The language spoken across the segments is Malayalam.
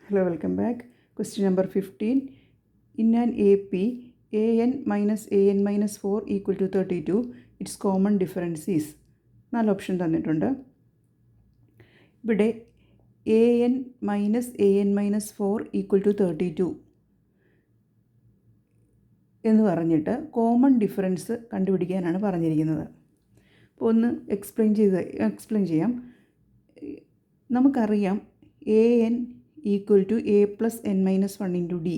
Hello, welcome back. Question number 15. In an AP, an minus an minus 4 equal to 32, its common difference is. 4 option തന്നിട്ടുണ്ട്. ഇവിടെ an minus an minus 4 equal to 32 എന്ന് പറഞ്ഞിട്ട് കോമൺ ഡിഫറൻസ് കണ്ടുപിടിക്കാനാണ് പറഞ്ഞിരിക്കുന്നത്. അപ്പോൾ ഒന്ന് എക്സ്പ്ലെയിൻ ചെയ്യാം. നമുക്കറിയാം an equal to a plus n minus 1 into d.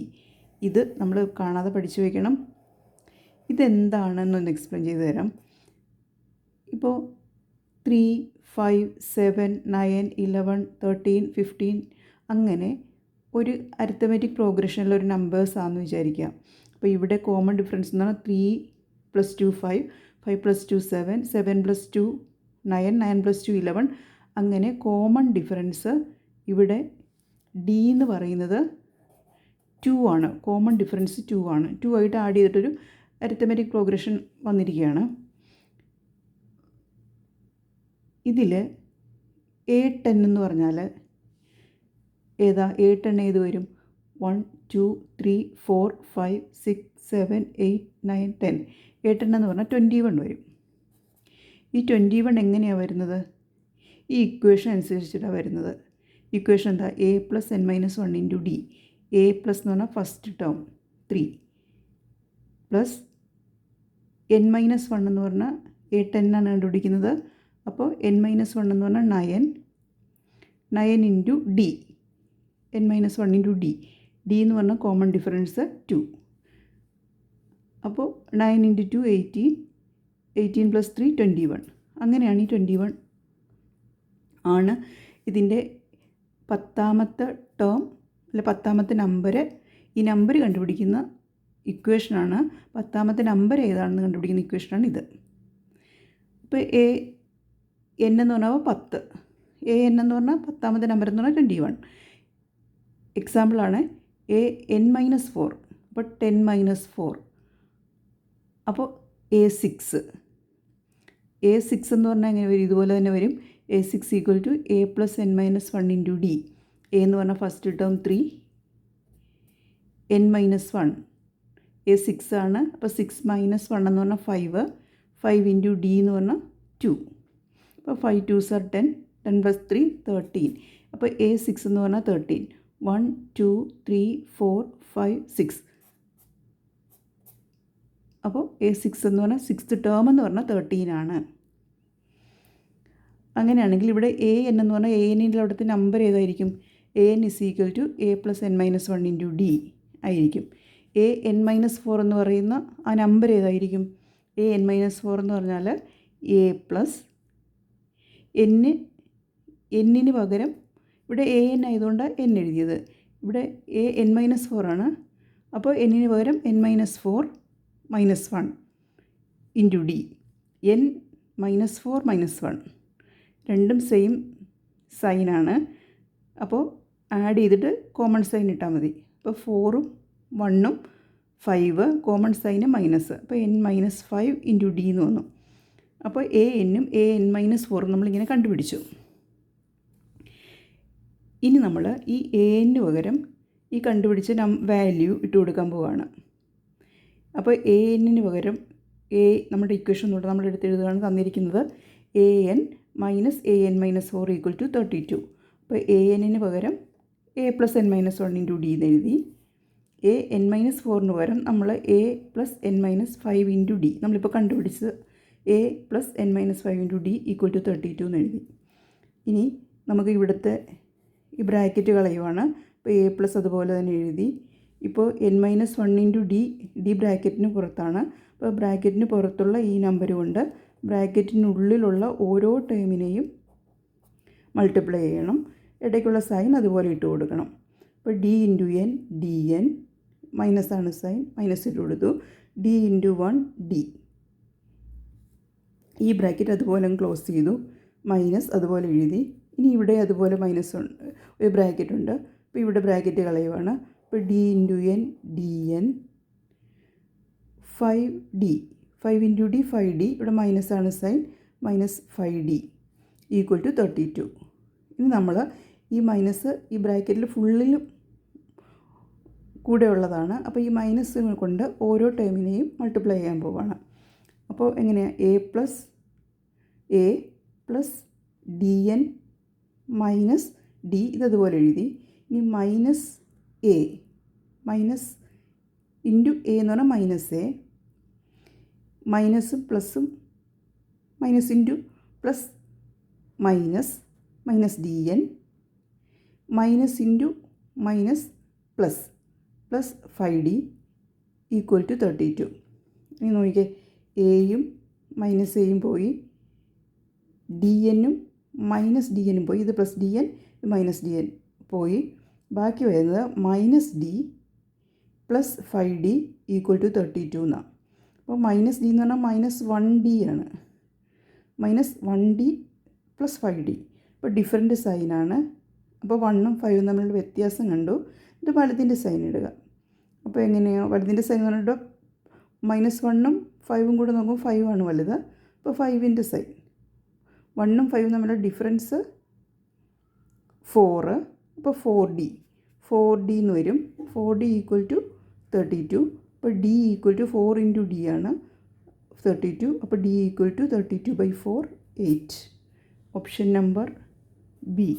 ഇത് നമ്മൾ കാണാതെ പഠിച്ചു വയ്ക്കണം. ഇതെന്താണെന്നൊന്ന് എക്സ്പ്ലെയിൻ ചെയ്ത് തരാം. ഇപ്പോൾ 3, 5, 7, 9, 11, 13, 15 അങ്ങനെ ഒരു അരിത്തമെറ്റിക് പ്രോഗ്രഷനിൽ ഒരു നമ്പേഴ്സാണെന്ന് വിചാരിക്കുക. അപ്പോൾ ഇവിടെ കോമൺ ഡിഫറൻസ് എന്ന് പറഞ്ഞാൽ 3 + 2 5, 5 + 2 7, 7 + 2 9, 9 + 2 11 അങ്ങനെ കോമൺ ഡിഫറൻസ് ഇവിടെ ഡി എന്ന് പറയുന്നത് 2 ആണ്. കോമൺ ഡിഫറൻസ് 2 ആണ്. 2 ആയിട്ട് ആഡ് ചെയ്തിട്ടൊരു അരിത്തമെറ്റിക് പ്രോഗ്രഷൻ വന്നിരിക്കുകയാണ്. ഇതിൽ A10 എന്ന് പറഞ്ഞാൽ ഏതാ? A10 ഏത് വരും? 1 2 3 4 5 6 7 8 9 10. A10 എന്ന് പറഞ്ഞാൽ 21 വരും. ഈ 21 എങ്ങനെയാണ് വരുന്നത്? ഈ ഇക്വേഷൻ അനുസരിച്ചിട്ടാണ് വരുന്നത്. ഇക്വേഷൻ എന്താ? a plus n minus 1 into D. A plus എന്ന് പറഞ്ഞാൽ first term 3 plus n minus 1 എന്ന് പറഞ്ഞാൽ A10 ആണ് കണ്ടുപിടിക്കുന്നത്. അപ്പോൾ n മൈനസ് 1 എന്ന് പറഞ്ഞാൽ 9 into D. n minus 1 into D. D എന്ന് പറഞ്ഞാൽ കോമൺ ഡിഫറൻസ് 2. അപ്പോൾ 9 ഇൻറ്റു 2 18, 18 + 3 21. അങ്ങനെയാണ് ഈ 21 ആണ് ഇതിൻ്റെ 10ാമത്തെ ടേം അല്ലെ 10ാമത്തെ നമ്പർ. ഈ നമ്പർ കണ്ടുപിടിക്കുന്ന ഇക്വേഷനാണ്. 10ാമത്തെ നമ്പർ ഏതാണെന്ന് കണ്ടുപിടിക്കുന്ന ഇക്വേഷനാണ് ഇത്. ഇപ്പോൾ n എന്ന് പറഞ്ഞാൽ 10, an എന്ന് പറഞ്ഞാൽ 10ാമത്തെ നമ്പർ എന്ന് പറഞ്ഞാൽ 21. എക്സാമ്പിളാണ് an മൈനസ് 4. അപ്പോൾ 10 മൈനസ് 4 അപ്പോൾ A6 എന്ന് പറഞ്ഞാൽ എങ്ങനെ വരും? ഇതുപോലെ തന്നെ വരും. A6 equal to a plus n minus 1 into D. A എന്ന് പറഞ്ഞാൽ first term 3, n minus 1. A6 ആണ്. അപ്പോൾ 6 മൈനസ് 1 എന്ന് പറഞ്ഞാൽ 5, 5 ഇൻറ്റു ഡി എന്ന് പറഞ്ഞാൽ 2. അപ്പോൾ 5 2s are 10, 10 + 3 13. അപ്പോൾ A6 എന്ന് പറഞ്ഞാൽ 13. 1 2 3 4 5 6. അപ്പോൾ A6 എന്ന് പറഞ്ഞാൽ 6th ടേം എന്ന് പറഞ്ഞാൽ 13 ആണ്. അങ്ങനെയാണെങ്കിൽ ഇവിടെ an എന്ന് പറഞ്ഞാൽ anൻ്റെ അവിടുത്തെ നമ്പർ ഏതായിരിക്കും? an is equal to a plus n minus 1 into D ആയിരിക്കും. an മൈനസ് 4 എന്ന് പറയുന്ന ആ നമ്പർ ഏതായിരിക്കും? an മൈനസ് 4 എന്ന് പറഞ്ഞാൽ a പ്ലസ് എന്നിന് പകരം ഇവിടെ an ആയതുകൊണ്ട് n എഴുതിയത്. ഇവിടെ n മൈനസ് 4 ആണ്. അപ്പോൾ എന്നിന് പകരം n minus 4 minus 1 into D. n minus 4 minus 1 രണ്ടും സെയിം സൈനാണ്. അപ്പോൾ ആഡ് ചെയ്തിട്ട് കോമൺ സൈൻ ഇട്ടാൽ മതി. അപ്പോൾ 4ഉം 1ഉം 5 കോമൺ സൈന് മൈനസ്. അപ്പോൾ n മൈനസ് 5 ഇൻറ്റു ഡി എന്ന് വന്നു. അപ്പോൾ an മൈനസ് 4 നമ്മളിങ്ങനെ കണ്ടുപിടിച്ചു. ഇനി നമ്മൾ ഈ an പകരം ഈ കണ്ടുപിടിച്ച വാല്യൂ ഇട്ട് കൊടുക്കാൻ പോവുകയാണ്. അപ്പോൾ an പകരം നമ്മുടെ ഇക്വേഷൻ തൊട്ട് നമ്മൾ എടുത്തെഴുതുകയാണ് തന്നിരിക്കുന്നത്. an minus an minus 4 equal to 32. അപ്പോൾ an പകരം a plus n minus 1 into D എന്ന് എഴുതി. an മൈനസ് 4 പകരം നമ്മൾ a plus n minus 5 into D. നമ്മളിപ്പോൾ കണ്ടുപിടിച്ചത് a plus n minus 5 into D equal to 32 എന്ന് എഴുതി. ഇനി നമുക്ക് ഇവിടുത്തെ ഈ ബ്രാക്കറ്റ് കളയുവാണ്. ഇപ്പോൾ a പ്ലസ് അതുപോലെ തന്നെ എഴുതി. ഇപ്പോൾ n മൈനസ് 1 ഇൻറ്റു ഡി ബ്രാക്കറ്റിന് പുറത്താണ്. അപ്പോൾ ബ്രാക്കറ്റിന് പുറത്തുള്ള ഈ നമ്പർ കൊണ്ട് ബ്രാക്കറ്റിനുള്ളിലുള്ള ഓരോ ടേമിനെയും മൾട്ടിപ്ലൈ ചെയ്യണം. ഇടയ്ക്കുള്ള സൈൻ അതുപോലെ ഇട്ട് കൊടുക്കണം. അപ്പോൾ d into n dn minus ആണ് സൈൻ, മൈനസ് ഇട്ട് കൊടുത്തു. d into 1 d. ഈ ബ്രാക്കറ്റ് അതുപോലെ ക്ലോസ് ചെയ്തു. മൈനസ് അതുപോലെ എഴുതി. ഇനി ഇവിടെ അതുപോലെ മൈനസ് ഉണ്ട്, ഒരു ബ്രാക്കറ്റ് ഉണ്ട്. അപ്പോൾ ഇവിടെ ബ്രാക്കറ്റ് കളയുവാണ്. അപ്പോൾ d into n dn 5d. 5 into D 5d. ഇവിടെ മൈനസ് ആണ് sign, minus 5d equal to 32. ഇനി നമ്മൾ ഈ മൈനസ് ഈ ബ്രാക്കറ്റിൽ ഫുള്ളിലും കൂടെ ഉള്ളതാണ്. അപ്പോൾ ഈ മൈനസ് കൊണ്ട് ഓരോ ടേമിനെയും മൾട്ടിപ്ലൈ ചെയ്യാൻ പോവുകയാണ്. അപ്പോൾ എങ്ങനെയാണ് A plus D N minus D ഇതതുപോലെ എഴുതി. ഇനി മൈനസ് എ ഇൻറ്റു എ എന്ന് പറഞ്ഞാൽ മൈനസ് എ, മൈനസും പ്ലസും minus into plus minus D N minus into minus plus 5d equal to 32. ഇനി നോക്കിക്കേ, എയും മൈനസ് എയും പോയി, ഡി എന്നും മൈനസ് ഡി എന്നും പോയി. ഇത് plus D N minus D N പോയി. ബാക്കി വരുന്നത് minus D plus 5d equal to 32 എന്നാണ്. അപ്പോൾ മൈനസ് ഡി എന്ന് പറഞ്ഞാൽ -1d ആണ്. -1d plus 5d. അപ്പോൾ ഡിഫറൻറ്റ് സൈനാണ്. അപ്പോൾ 1ഉം 5ഉം തമ്മിലുള്ള വ്യത്യാസം കണ്ടു. ഇത് വലുതിൻ്റെ സൈൻ ഇടുക. അപ്പോൾ എങ്ങനെയാണ് വലുതിൻ്റെ സൈൻ എന്ന് പറഞ്ഞിട്ട് -1ഉം 5ഉം കൂടെ നോക്കുമ്പോൾ 5 ആണ് വലുത്. അപ്പോൾ 5ൻ്റെ സൈൻ, 1ഉം 5ഉം തമ്മിലുള്ള ഡിഫറൻസ് 4. അപ്പോൾ 4d എന്ന് വരും. 4d equal to 32. അപ്പോൾ d equal to 4 into d ആണ് 32. അപ്പോൾ d equal to 32/4 8. Option number B.